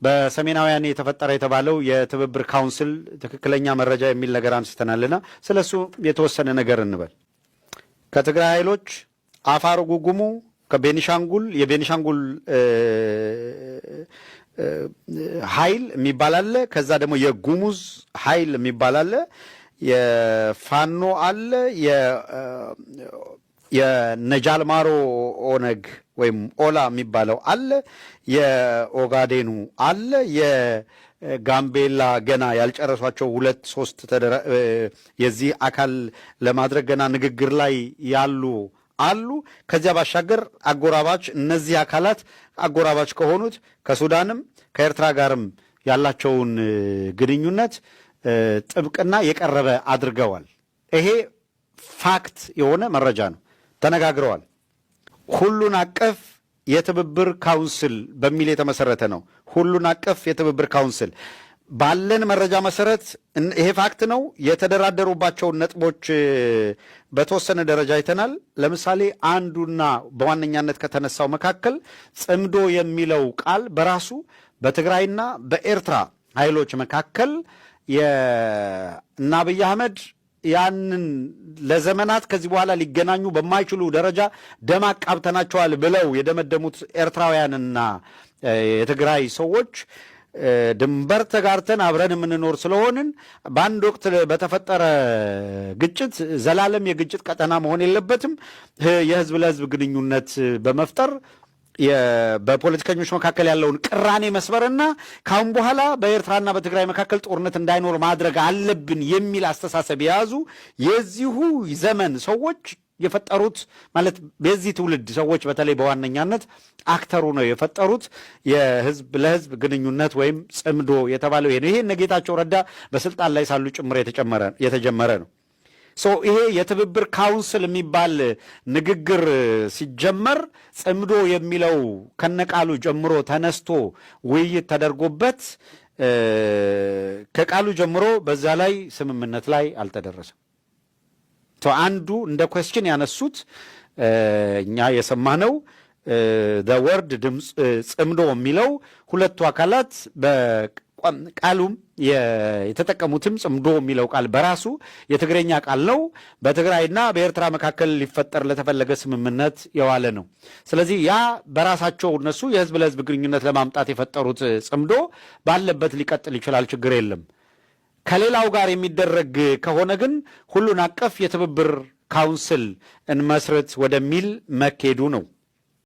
በሰሜናውያን የተፈጠረ የተባለው የትብብር ካውንስል ትክክለኛ መረጃ የሚል ነገር አንስተናልና ስለሱ የተወሰነ ነገር እንበል። ከትግራይ ኃይሎች አፋር ጉጉሙ ከቤኒሻንጉል የቤኒሻንጉል ኃይል የሚባል አለ። ከዛ ደግሞ የጉሙዝ ኃይል የሚባል አለ። የፋኖ አለ። የነጃልማሮ ኦነግ ወይም ኦላ የሚባለው አለ። የኦጋዴኑ አለ። የጋምቤላ ገና ያልጨረሷቸው 2-3 የዚህ አካል ለማድረግ ገና ንግግር ላይ ያሉ አሉ። ከዚያ ባሻገር አጎራባች እነዚህ አካላት አጎራባች ከሆኑት ከሱዳንም ከኤርትራ ጋርም ያላቸውን ግንኙነት ጥብቅና የቀረበ አድርገዋል። ይሄ ፋክት የሆነ መረጃ ነው። ተነጋግረዋል። ሁሉን አቀፍ የትብብር ካውንስል በሚል የተመሰረተ ነው። ሁሉን አቀፍ የትብብር ካውንስል ባለን መረጃ መሰረት ይሄ ፋክት ነው። የተደራደሩባቸውን ነጥቦች በተወሰነ ደረጃ አይተናል። ለምሳሌ አንዱና በዋነኛነት ከተነሳው መካከል ጽምዶ የሚለው ቃል በራሱ በትግራይና በኤርትራ ኃይሎች መካከል እና አብይ አህመድ ያንን ለዘመናት ከዚህ በኋላ ሊገናኙ በማይችሉ ደረጃ ደም አቃብተናቸዋል ብለው የደመደሙት ኤርትራውያንና የትግራይ ሰዎች ድንበር ተጋርተን አብረን የምንኖር ስለሆንን በአንድ ወቅት በተፈጠረ ግጭት ዘላለም የግጭት ቀጠና መሆን የለበትም። የህዝብ ለህዝብ ግንኙነት በመፍጠር በፖለቲከኞች መካከል ያለውን ቅራኔ መስበርና ካሁን በኋላ በኤርትራና በትግራይ መካከል ጦርነት እንዳይኖር ማድረግ አለብን የሚል አስተሳሰብ የያዙ የዚሁ ዘመን ሰዎች የፈጠሩት ማለት በዚህ ትውልድ ሰዎች በተለይ በዋነኛነት አክተሩ ነው የፈጠሩት የህዝብ ለህዝብ ግንኙነት ወይም ጽምዶ የተባለው ይሄ እነ ጌታቸው ረዳ በስልጣን ላይ ሳሉ ጭምር የተጀመረ ነው። ይሄ የትብብር ካውንስል የሚባል ንግግር ሲጀመር ጽምዶ የሚለው ከነቃሉ ጀምሮ ተነስቶ ውይይት ተደርጎበት ከቃሉ ጀምሮ በዛ ላይ ስምምነት ላይ አልተደረሰም። አንዱ እንደ ኩዌስችን ያነሱት እኛ የሰማነው ወርድ ድምፅ ጽምዶ የሚለው ሁለቱ አካላት ቃሉም የተጠቀሙትም ጽምዶ የሚለው ቃል በራሱ የትግረኛ ቃል ነው። በትግራይና በኤርትራ መካከል ሊፈጠር ለተፈለገ ስምምነት የዋለ ነው። ስለዚህ ያ በራሳቸው እነሱ የህዝብ ለህዝብ ግንኙነት ለማምጣት የፈጠሩት ጽምዶ ባለበት ሊቀጥል ይችላል፣ ችግር የለም። ከሌላው ጋር የሚደረግ ከሆነ ግን ሁሉን አቀፍ የትብብር ካውንስል እንመስርት ወደሚል መኬዱ ነው።